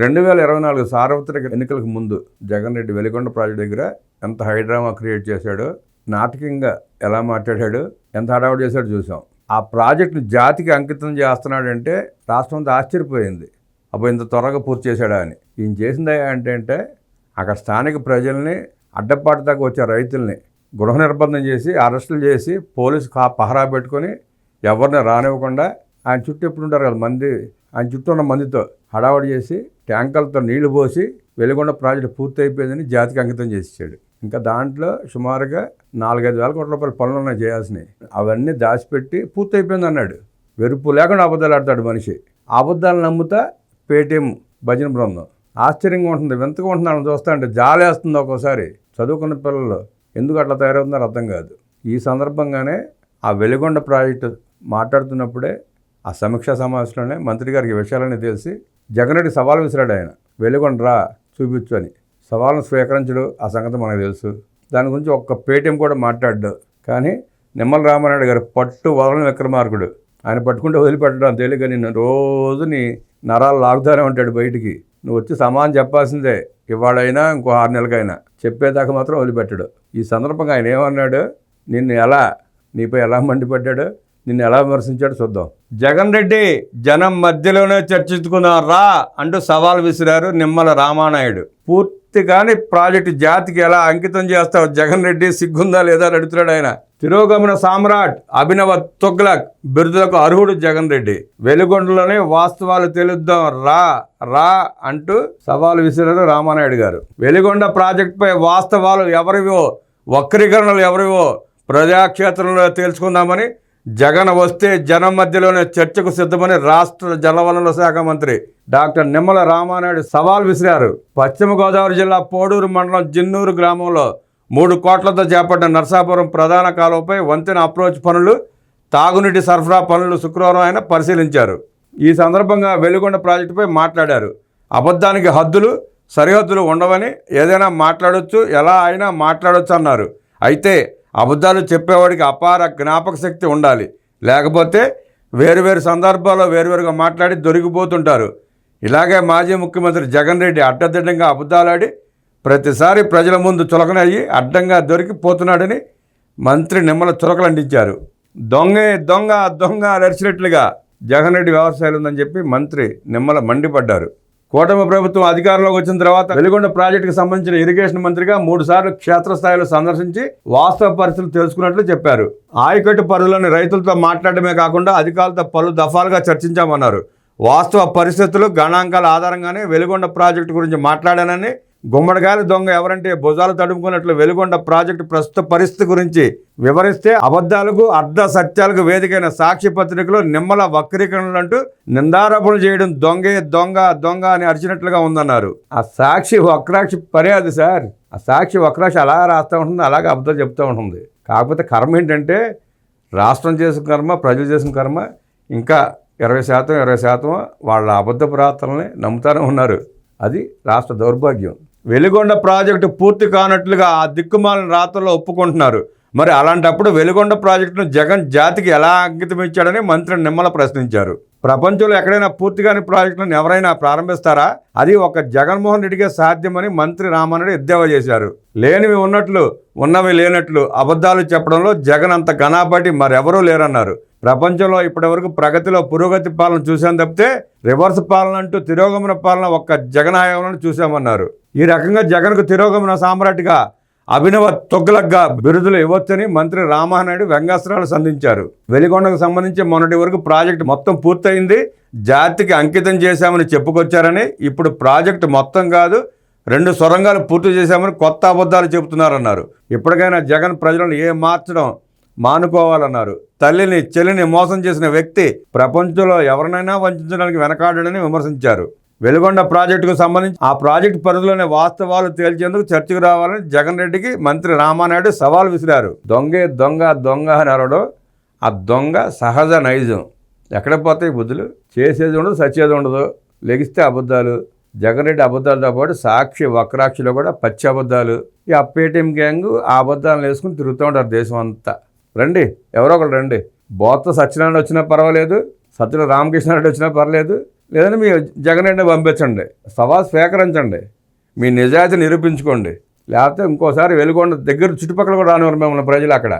2024 సార్వత్రిక ఎన్నికలకు ముందు జగన్ రెడ్డి వెలిగొండ ప్రాజెక్టు దగ్గర ఎంత హైడ్రామా క్రియేట్ చేశాడో, నాటకంగా ఎలా మాట్లాడాడు, ఎంత హడావుడి చేశాడో చూసాం. ఆ ప్రాజెక్టును జాతికి అంకితం చేస్తున్నాడంటే రాష్ట్రం అంతా ఆశ్చర్యపోయింది. అప్పుడు ఇంత త్వరగా పూర్తి చేశాడా అని. ఈయన చేసిందా అంటే అక్కడ స్థానిక ప్రజల్ని, అడ్డపాటు దాకా వచ్చే రైతుల్ని గృహ నిర్బంధం చేసి, అరెస్టులు చేసి, పోలీసు పహరా పెట్టుకొని ఎవరిని రానివ్వకుండా ఆయన చుట్టూ ఎప్పుడు ఉంటారు కదా మంది, ఆయన చుట్టూ ఉన్న మందితో హడావుడి చేసి ట్యాంకర్లతో నీళ్లు పోసి వెలిగొండ ప్రాజెక్టు పూర్తి అయిపోయిందని జాతికి అంకితం చేసేసాడు. ఇంకా దాంట్లో సుమారుగా 4-5 వేల కోట్ల రూపాయల పనులు ఉన్నాయి చేయాల్సినవి. అవన్నీ దాచిపెట్టి పూర్తి అయిపోయింది అన్నాడు. వెరుపు లేకుండా అబద్ధాలు ఆడతాడు మనిషి. అబద్ధాలు నమ్ముతా పేటీఎం భజన బృందం. ఆశ్చర్యంగా ఉంటుంది, వింతగా ఉంటుంది. వాళ్ళని చూస్తా అంటే జాలేస్తుంది ఒక్కోసారి. చదువుకున్న పిల్లలు ఎందుకు అట్లా తయారవుతున్నారో అర్థం కాదు. ఈ సందర్భంగానే ఆ వెలిగొండ ప్రాజెక్టు మాట్లాడుతున్నప్పుడే ఆ సమీక్షా సమావేశంలోనే మంత్రి గారికి విషయాలన్నీ తెలిసి జగన్ రెడ్డి సవాల్ విసిరాడు. ఆయన వెలిగొండ రా చూపించు అని. సవాళ్ళను స్వీకరించడు, ఆ సంగతి మనకు తెలుసు. దాని గురించి ఒక్క పేటీఎం కూడా మాట్లాడ్డు. కానీ నిమ్మల రామానాయుడు గారు పట్టు వదలని విక్రమార్కుడు. ఆయన పట్టుకుంటే వదిలిపెట్టడం తేలిక. నిన్ను రోజు నీ నరాలు లాగుతానే ఉంటాడు బయటికి. నువ్వు వచ్చి సమానం చెప్పాల్సిందే, ఇవాడైనా ఇంకో 6 నెలలకైనా. చెప్పేదాకా మాత్రం వదిలిపెట్టడు. ఈ సందర్భంగా ఆయన ఏమన్నాడు, నీపై ఎలా మండిపడ్డాడు, నిన్ను ఎలా విమర్శించాడు చూద్దాం. జగన్ రెడ్డి జనం మధ్యలోనే చర్చించుకున్నారు రా అంటూ సవాల్ విసిరారు నిమ్మల రామానాయుడు. పూర్తిగాని ప్రాజెక్టు జాతికి ఎలా అంకితం చేస్తావు జగన్ రెడ్డి, సిగ్గుందా లేదా అని అడుగుతున్నాడు ఆయన. తిరోగమన సామ్రాట్, అభినవ తుగ్లక్ బిరుదులకు అర్హుడు జగన్ రెడ్డి. వెలుగొండలోనే వాస్తవాలు తెలుద్దాం రా అంటూ సవాలు విసిరారు రామానాయుడు గారు. వెలిగొండ ప్రాజెక్టుపై వాస్తవాలు ఎవరివో, వక్రీకరణలు ఎవరివో ప్రజాక్షేత్రంలో తేల్చుకుందామని జగన్ వస్తే జనం మధ్యలోనే చర్చకు సిద్ధమని రాష్ట్ర జలవనరుల శాఖ మంత్రి డాక్టర్ నిమ్మల రామానాయుడు సవాల్ విసిరారు. పశ్చిమ గోదావరి జిల్లా పోడూరు మండలం జిన్నూరు గ్రామంలో 3 కోట్లతో చేపట్టిన నర్సాపురం ప్రధాన కాలువపై వంతెన అప్రోచ్ పనులు, తాగునీటి సరఫరా పనులు శుక్రవారం ఆయన పరిశీలించారు. ఈ సందర్భంగా వెలిగొండ ప్రాజెక్టుపై మాట్లాడారు. అబద్ధానికి హద్దులు, సరిహద్దులు ఉండవని, ఏదైనా మాట్లాడొచ్చు, ఎలా అయినా మాట్లాడొచ్చు అన్నారు. అయితే అబద్ధాలు చెప్పేవాడికి అపార జ్ఞాపక శక్తి ఉండాలి. లేకపోతే వేరువేరు సందర్భాల్లో వేరువేరుగా మాట్లాడి దొరికిపోతుంటారు. ఇలాగే మాజీ ముఖ్యమంత్రి జగన్ రెడ్డి అడ్డదిడ్డంగా అబద్ధాలాడి ప్రతిసారి ప్రజల ముందు చులకనయ్యి అడ్డంగా దొరికిపోతున్నాడని మంత్రి నిమ్మల చులకలంటించారు. దొంగ అరిచినట్లుగా జగన్ రెడ్డి వ్యవసాయాలు ఉందని చెప్పి మంత్రి నిమ్మల మండిపడ్డారు. కూటమి ప్రభుత్వం అధికారంలోకి వచ్చిన తర్వాత వెలిగొండ ప్రాజెక్టుకు సంబంధించిన ఇరిగేషన్ మంత్రిగా 3 సార్లు క్షేత్రస్థాయిలో సందర్శించి వాస్తవ పరిస్థితులు తెలుసుకున్నట్లు చెప్పారు. ఆయకట్టు పనులను రైతులతో మాట్లాడమే కాకుండా అధికారులతో పలు దఫాలుగా చర్చించామన్నారు. వాస్తవ పరిస్థితులు, గణాంకాల ఆధారంగానే వెలిగొండ ప్రాజెక్టు గురించి మాట్లాడానని, గుమ్మడికాయల దొంగ ఎవరంటే భుజాలు తడుముకున్నట్లు వెలిగొండ ప్రాజెక్టు ప్రస్తుత పరిస్థితి గురించి వివరిస్తే అబద్ధాలకు, అర్ధ సత్యాలకు వేదికైన సాక్షి పత్రికలో నిమ్మల వక్రీకరణలంటూ నిందారోపణలు చేయడం దొంగ అని అరిచినట్లుగా ఉందన్నారు. ఆ సాక్షి వక్రాక్షి పర్యాది సార్. ఆ సాక్షి వక్రాక్షి అలా రాస్తూ ఉంటుంది, అలాగే అబద్ధాలు చెప్తూ ఉంటుంది. కాకపోతే కర్మ ఏంటంటే రాష్ట్రం చేసిన కర్మ, ప్రజలు చేసిన కర్మ ఇంకా 20% వాళ్ళ అబద్ధ ప్రార్థనల్ని నమ్ముతానే ఉన్నారు. అది రాష్ట్ర దౌర్భాగ్యం. వెలిగొండ ప్రాజెక్టు పూర్తి కానట్లుగా ఆ దిక్కుమాలిన రాత్రుల్లో ఒప్పుకుంటున్నారు. మరి అలాంటప్పుడు వెలిగొండ ప్రాజెక్టును జగన్ జాతికి ఎలా అంకితం ఇచ్చాడని మంత్రి నిమ్మల ప్రశ్నించారు. ప్రపంచంలో ఎక్కడైనా పూర్తిగాని ప్రాజెక్టులను ఎవరైనా ప్రారంభిస్తారా? అది ఒక జగన్మోహన్ రెడ్డికే సాధ్యమని మంత్రి రామానాయుడు ఎద్దేవా చేశారు. లేనివి ఉన్నట్లు, ఉన్నవి లేనట్లు అబద్ధాలు చెప్పడంలో జగన్ అంత ఘనాపాటి మరెవరూ లేరన్నారు. ప్రపంచంలో ఇప్పటివరకు ప్రగతిలో పురోగతి పాలన చూసాం తప్పితే రివర్స్ పాలన అంటూ తిరోగమన పాలన ఒక్క జగన్ హయాంలో చూసామన్నారు. ఈ రకంగా జగన్కు తిరోగమన సామ్రాట్గా, అభినవ తుగ్లక్గా బిరుదులు ఇవ్వొచ్చని మంత్రి రామానాయుడు వ్యంగ్యాస్త్రాలు సంధించారు. వెలిగొండకు సంబంధించి మొన్నటి వరకు ప్రాజెక్టు మొత్తం పూర్తయింది, జాతికి అంకితం చేశామని చెప్పుకొచ్చారని, ఇప్పుడు ప్రాజెక్టు మొత్తం కాదు 2 సొరంగాలు పూర్తి చేశామని కొత్త అబద్ధాలు చెబుతున్నారన్నారు. ఇప్పటికైనా జగన్ ప్రజలను మార్చడం మానుకోవాలన్నారు. తల్లిని, చెల్లిని మోసం చేసిన వ్యక్తి ప్రపంచంలో ఎవరినైనా వంచడానికి వెనకాడని విమర్శించారు. వెలిగొండ ప్రాజెక్టుకు సంబంధించి ఆ ప్రాజెక్టు పరిధిలోనే వాస్తవాలు తేల్చేందుకు చర్చకు రావాలని జగన్ రెడ్డికి మంత్రి రామానాయుడు సవాల్ విసిరారు. దొంగ అని అరవడం ఆ దొంగ సహజ నైజం. ఎక్కడ పోతాయి బుద్ధులు? చేసేది ఉండదు, సచ్చేది ఉండదు. లెగిస్తే అబద్ధాలు. జగన్ రెడ్డి అబద్ధాలతో పాటు సాక్షి వక్రాక్షిలో కూడా పచ్చి అబద్ధాలు. ఈ పేటీఎం గ్యాంగ్ ఆ అబద్ధాలను వేసుకుని తిరుగుతూ ఉంటారు దేశం అంతా. రండి, ఎవరో ఒకరు రండి. బోత్స సత్యనారాయణ వచ్చినా పర్వాలేదు, సత్యన రామకృష్ణారెడ్డి వచ్చినా పర్లేదు, లేదంటే మీ జగన్ రెడ్డిని పంపించండి, సవాల్ స్వీకరించండి, మీ నిజాయితీ నిరూపించుకోండి. లేకపోతే ఇంకోసారి వెలుగొండ దగ్గర చుట్టుపక్కల కూడా రానివ్వరు మిమ్మల్ని ప్రజలు అక్కడ.